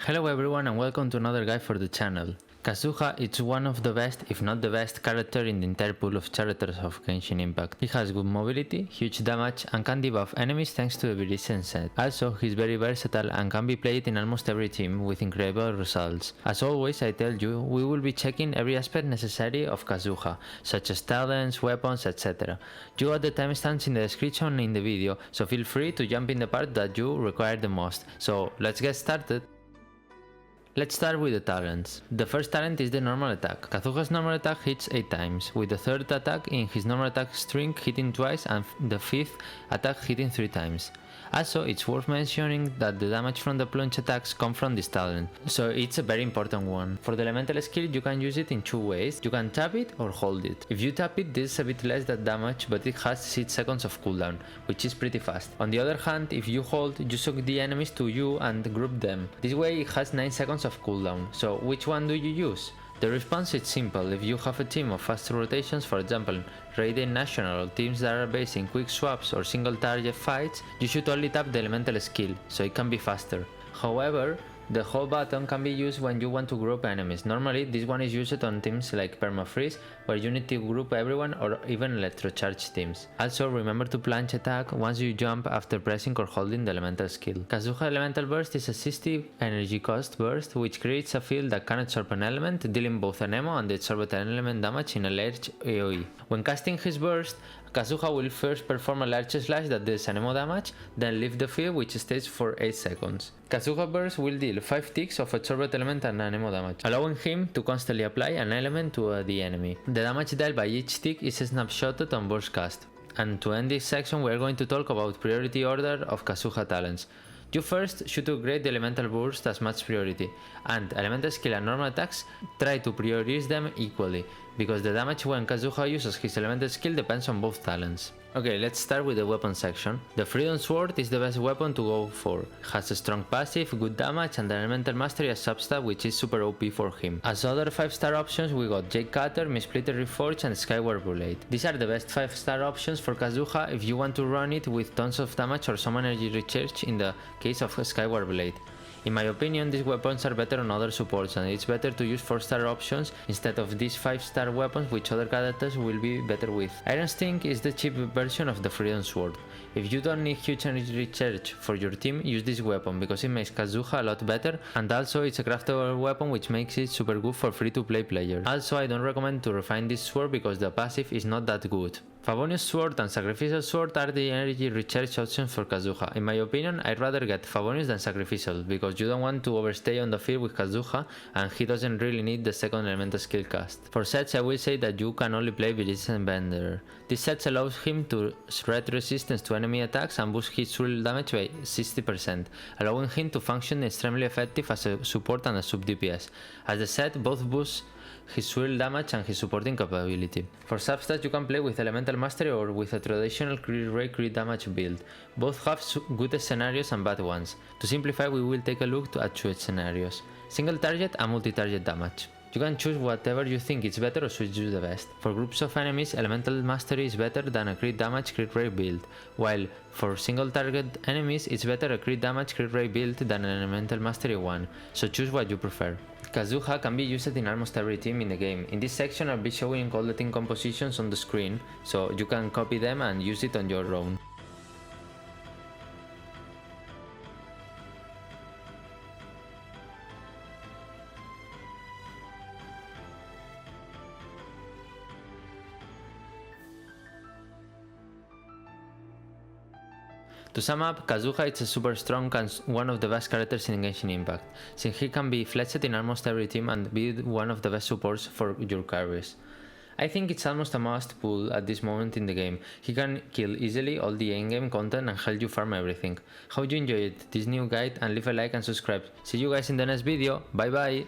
Hello everyone and welcome to another guide for the channel. Kazuha is one of the best, if not the best, character in the entire pool of characters of Genshin Impact. He has good mobility, huge damage and can debuff enemies thanks to the recent set. Also, he's very versatile and can be played in almost every team with incredible results. As always, I tell you, we will be checking every aspect necessary of Kazuha, such as talents, weapons, etc. You got the timestamps in the description in the video, so feel free to jump in the part that you require the most. So let's get started. Let's start with the talents. The first talent is the normal attack. Kazuha's normal attack hits 8 times, with the third attack in his normal attack string hitting twice and the fifth attack hitting 3 times. Also, it's worth mentioning that the damage from the plunge attacks come from this talent, so it's a very important one. For the elemental skill, you can use it in 2 ways. You can tap it or hold it. If you tap it, this is a bit less than damage, but it has 6 seconds of cooldown, which is pretty fast. On the other hand, if you hold, you suck the enemies to you and group them. This way it has 9 seconds of cooldown, so which one do you use? The response is simple. If you have a team of fast rotations, for example, Raiden National, or teams that are based in quick swaps or single target fights, you should only tap the elemental skill, so it can be faster. However, the hold button can be used when you want to group enemies. Normally, this one is used on teams like Permafreeze, where you need to group everyone, or even electrocharge teams. Also, remember to plunge attack once you jump after pressing or holding the elemental skill. Kazuha Elemental Burst is a 60 energy cost burst, which creates a field that can absorb an element, dealing both an ammo and the absorbed element damage in a large AoE. When casting his burst, Kazuha will first perform a large slash that deals an ammo damage, then leave the field, which stays for 8 seconds. Kazuha burst will deal 5 ticks of absorbed element and ammo damage, allowing him to constantly apply an element to the enemy. The damage dealt by each tick is snapshotted on burst cast. And to end this section, we are going to talk about priority order of Kazuha talents. You first should upgrade the elemental burst as much priority, and elemental skill and normal attacks try to prioritize them equally, because the damage when Kazuha uses his elemental skill depends on both talents. Okay, let's start with the weapon section. The Freedom Sword is the best weapon to go for. It has a strong passive, good damage, and the elemental mastery as substat, which is super OP for him. As other 5-star options, we got Jade Cutter, Misplitted Reforged, and Skyward Blade. These are the best 5-star options for Kazuha if you want to run it with tons of damage or some energy recharge in the case of Skyward Blade. In my opinion, these weapons are better on other supports, and it's better to use 4-star options instead of these 5-star weapons which other characters will be better with. Iron Sting is the cheap version of the Freedom Sword. If you don't need huge energy recharge for your team, use this weapon because it makes Kazuha a lot better, and also it's a craftable weapon which makes it super good for free-to-play players. Also, I don't recommend to refine this sword because the passive is not that good. Favonius Sword and Sacrificial Sword are the energy recharge options for Kazuha. In my opinion, I'd rather get Favonius than Sacrificial, because you don't want to overstay on the field with Kazuha and he doesn't really need the second elemental skill cast. For sets, I will say that you can only play Vigilant Bender. This set allows him to shred resistance to enemy attacks and boost his swirl damage by 60%, allowing him to function extremely effective as a support and a sub DPS. As the set both boosts his swirl damage and his supporting capability. For substats, you can play with Elemental Mastery or with a traditional crit rate crit damage build. Both have good scenarios and bad ones. To simplify, we will take a look at 2 scenarios: single target and multi-target damage. You can choose whatever you think is better or switch to the best. For groups of enemies, Elemental Mastery is better than a crit damage crit rate build, while for single target enemies it's better a crit damage crit rate build than an Elemental Mastery one, so choose what you prefer. Kazuha can be used in almost every team in the game. In this section I'll be showing all the team compositions on the screen, so you can copy them and use it on your own. To sum up, Kazuha is a super strong and one of the best characters in Genshin Impact, since he can be flexed in almost every team and be one of the best supports for your carries. I think it's almost a must pull at this moment in the game. He can kill easily all the endgame content and help you farm everything. Hope you enjoyed this new guide and leave a like and subscribe. See you guys in the next video, bye bye!